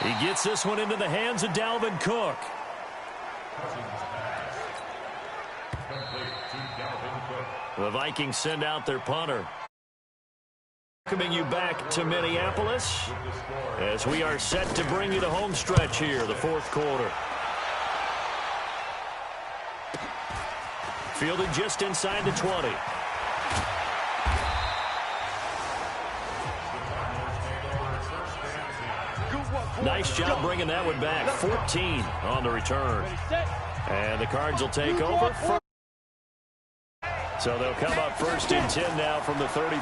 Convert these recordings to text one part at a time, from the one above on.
He gets this one into the hands of Dalvin Cook. The Vikings send out their punter. Welcoming you back to Minneapolis as we are set to bring you the home stretch here, the fourth quarter. Fielded just inside the 20. Nice job bringing that one back. 14 on the return. And the Cards will take over. So they'll come up first and 10 now from the 33.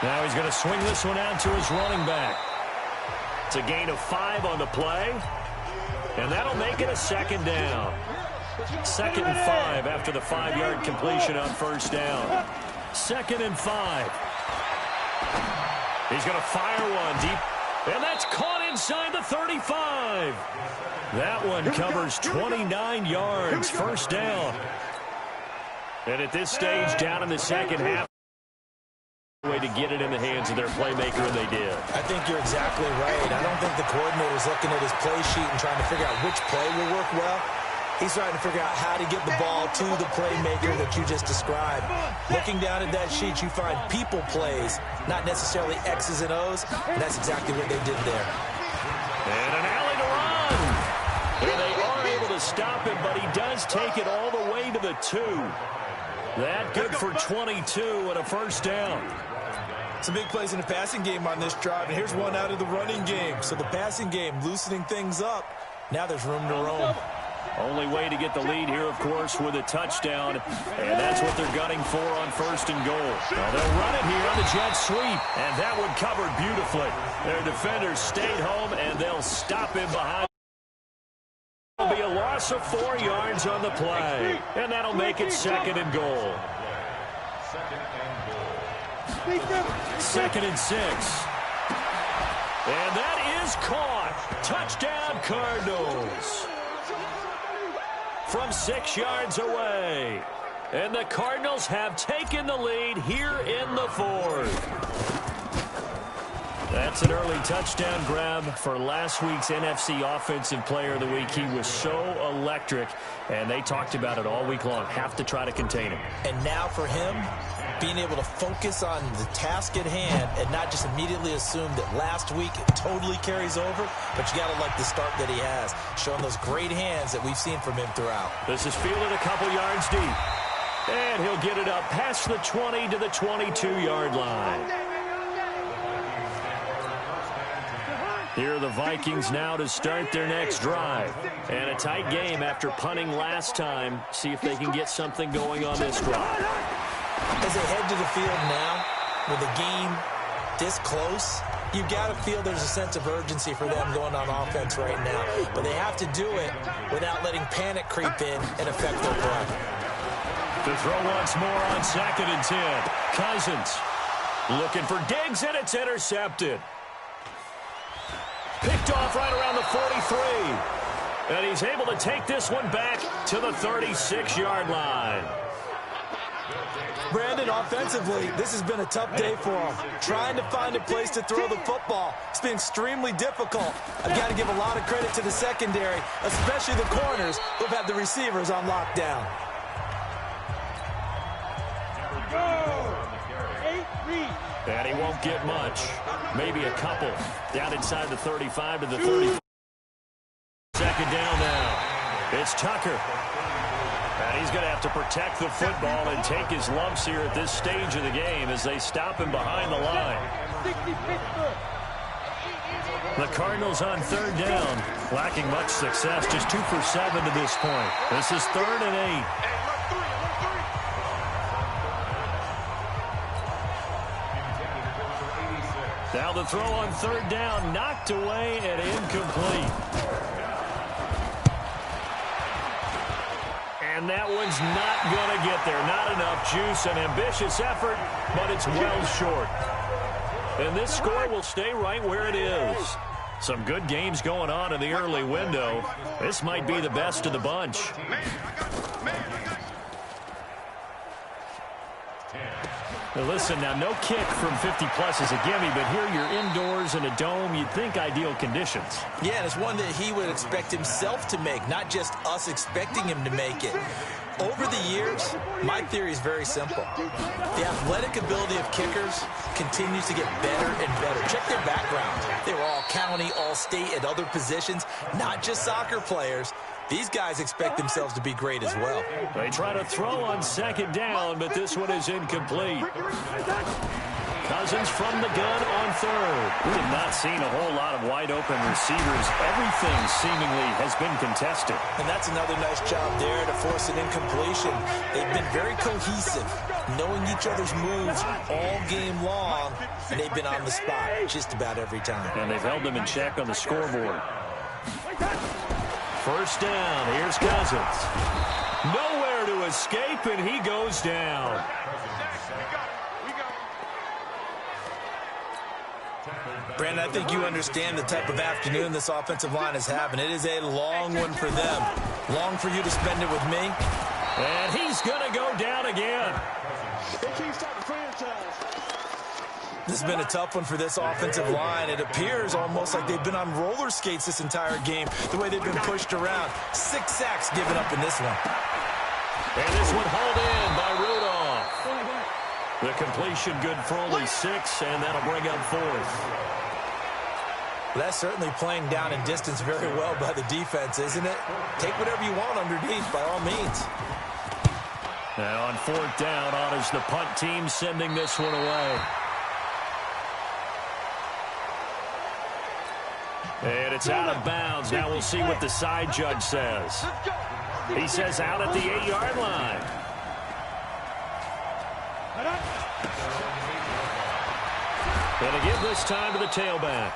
Now he's going to swing this one out to his running back. It's a gain of 5 on the play. And that'll make it a second down. 2nd and 5 after the 5-yard completion on first down. 2nd and 5. He's going to fire one deep. And that's caught inside the 35. That one covers 29 yards. First down. And at this stage, down in the second half, way to get it in the hands of their playmaker, and they did. I think you're exactly right. I don't think the coordinator's looking at his play sheet and trying to figure out which play will work well. He's trying to figure out how to get the ball to the playmaker that you just described. Looking down at that sheet, you find people plays, not necessarily X's and O's, and that's exactly what they did there. And an alley to run. And they are able to stop him, but he does take it all the way to the 2. That good for 22 and a first down. Some big plays in the passing game on this drive, and here's one out of the running game. So the passing game loosening things up. Now there's room to roam. Only way to get the lead here, of course, with a touchdown, and that's what they're gunning for on first and goal. Now they'll run it here on the jet sweep, and that one covered beautifully. Their defenders stayed home, and they'll stop him behind. It'll be a loss of 4 yards on the play, and that'll make it 2nd and goal. 2nd and 6. And that is caught. Touchdown, Cardinals. From 6 yards away. And the Cardinals have taken the lead here in the 4th. That's an early touchdown grab for last week's NFC Offensive Player of the Week. He was so electric, and they talked about it all week long. Have to try to contain him. And now for him, being able to focus on the task at hand and not just immediately assume that last week it totally carries over, but you got to like the start that he has, showing those great hands that we've seen from him throughout. This is fielded a couple yards deep. And he'll get it up past the 20 to the 22-yard line. Here are the Vikings now to start their next drive. And a tight game after punting last time. See if they can get something going on this drive. As they head to the field now, with the game this close, you've got to feel there's a sense of urgency for them going on offense right now. But they have to do it without letting panic creep in and affect their play. To throw once more on 2nd and 10. Cousins looking for Diggs, and it's intercepted. Picked off right around the 43. And he's able to take this one back to the 36-yard line. Brandon, offensively, this has been a tough day for him. Trying to find a place to throw the football. It's been extremely difficult. I've got to give a lot of credit to the secondary, especially the corners who've had the receivers on lockdown. And he won't get much. Maybe a couple. Down inside the 35 to the 30. 2nd down now. It's Tucker. And he's going to have to protect the football and take his lumps here at this stage of the game as they stop him behind the line. The Cardinals on 3rd down, lacking much success, just 2 for 7 to this point. This is 3rd and 8. Now the throw on 3rd down, knocked away and incomplete. And that one's not going to get there. Not enough juice. An ambitious effort, but it's well short. And this score will stay right where it is. Some good games going on in the early window. This might be the best of the bunch. Now listen, now no kick from 50-plus is a gimme, but here you're indoors in a dome. You'd think ideal conditions. Yeah, and it's one that he would expect himself to make, not just us expecting him to make it. Over the years, my theory is very simple. The athletic ability of kickers continues to get better and better. Check their background. They were all county, all state at other positions, not just soccer players. These guys expect themselves to be great as well. They try to throw on second down, but this one is incomplete. Cousins from the gun on third. We have not seen a whole lot of wide-open receivers. Everything seemingly has been contested. And that's another nice job there to force an incompletion. They've been very cohesive, knowing each other's moves all game long, and they've been on the spot just about every time. And they've held them in check on the scoreboard. First down, here's Cousins. Nowhere to escape, and he goes down. Brandon, I think you understand the type of afternoon this offensive line is having. It is a long one for them. Long for you to spend it with me. And he's going to go down again. This has been a tough one for this offensive line. It appears almost like they've been on roller skates this entire game, the way they've been pushed around. 6 sacks given up in this one. And this one hauled in by Rudolph. The completion good for only 6, and that'll bring up 4th. That's certainly playing down in distance very well by the defense, isn't it? Take whatever you want underneath, by all means. Now on 4th down, honors the punt team, sending this one away. And it's out of bounds. Now we'll see what the side judge says. He says out at the 8-yard line. Gonna give this time to the tailback.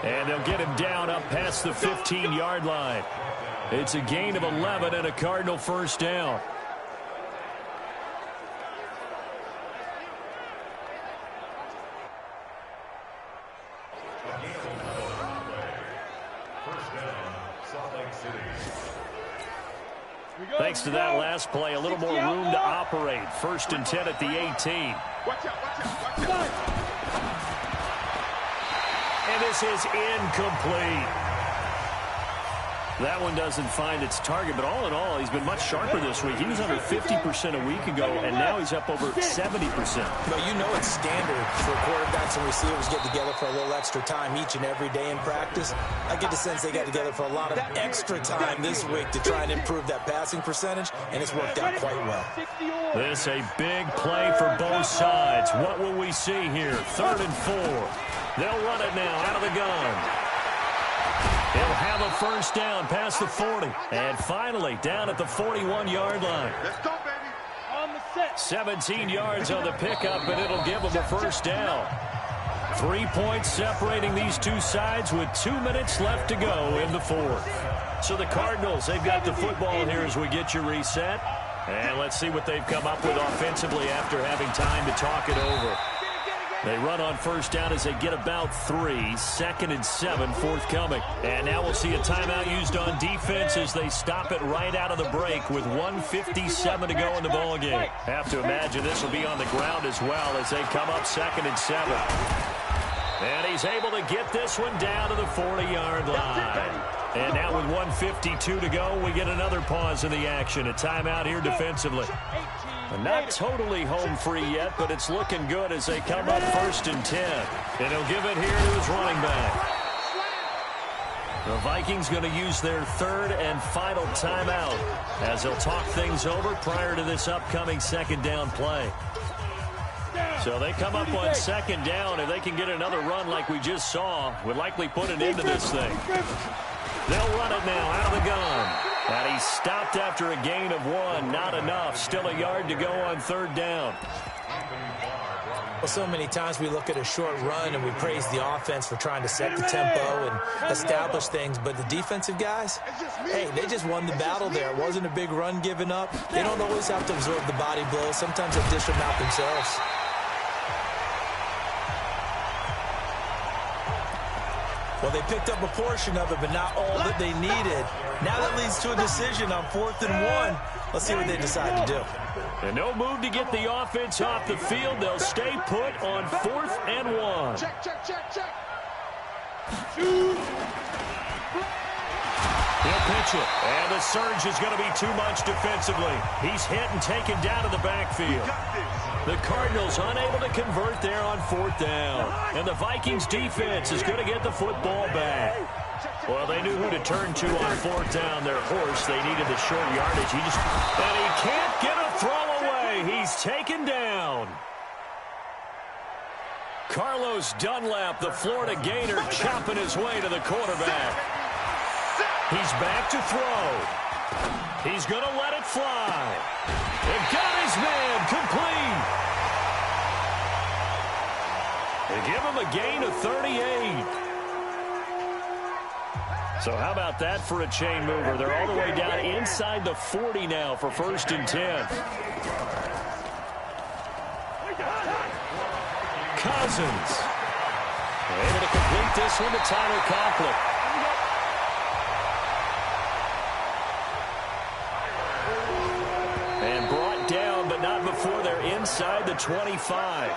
And they'll get him down up past the 15-yard line. It's a gain of 11 and a Cardinal first down. Thanks to that last play, a little more room to operate. 1st and 10 at the 18. And this is incomplete. That one doesn't find its target, but all in all, he's been much sharper this week. He was under 50% a week ago, and now he's up over 70%. But you know it's standard for quarterbacks and receivers get together for a little extra time each and every day in practice. I get the sense they got together for a lot of extra time this week to try and improve that passing percentage, and it's worked out quite well. This a big play for both sides. What will we see here? 3rd and 4. They'll run it now out of the gun. He'll have a first down past the 40. And finally, down at the 41-yard line. Let's go, baby. On the set. 17 yards on the pickup, and it'll give them a first down. 3 points separating these two sides with 2 minutes left to go in the 4th. So the Cardinals, they've got the football here as we get you reset. And let's see what they've come up with offensively after having time to talk it over. They run on first down as they get about 3. 2nd and 7, forthcoming. And now we'll see a timeout used on defense as they stop it right out of the break with 1:57 to go in the ballgame. Have to imagine this will be on the ground as well as they come up 2nd and 7. And he's able to get this one down to the 40-yard line. And now with 1:52 to go, we get another pause in the action. A timeout here defensively. Not totally home free yet, but it's looking good as they come up 1st and 10. And he'll give it here to his running back. The Vikings going to use their 3rd and final timeout as they'll talk things over prior to this upcoming 2nd down play. So they come up on 2nd down. If they can get another run like we just saw, would likely put an end to this thing. They'll run it now out of the gun. And he's stopped after a gain of 1. Not enough. Still a yard to go on 3rd down. Well, so many times we look at a short run and we praise the offense for trying to set the tempo and establish things. But the defensive guys, hey, they just won the battle there. It wasn't a big run given up. They don't always have to absorb the body blows. Sometimes they dish them out themselves. Well, they picked up a portion of it, but not all that they needed. Now that leads to a decision on 4th and 1. Let's see what they decide to do. And no move to get the offense off the field. They'll stay put on 4th and 1. Check, check, check, check. He'll pitch it. And the surge is going to be too much defensively. He's hit and taken down to the backfield. The Cardinals unable to convert there on 4th down. And the Vikings defense is going to get the football back. Well, they knew who to turn to on 4th down. Their horse, they needed the short yardage. And he can't get a throw away. He's taken down. Carlos Dunlap, the Florida Gator, chopping his way to the quarterback. He's back to throw. He's going to let it fly. They've got his man complete. They give him a gain of 38. So how about that for a chain mover? They're all the way down inside the 40 now for 1st and 10. Cousins. Able to complete this one to Tyler Conklin. And brought down, but not before they're inside the 25.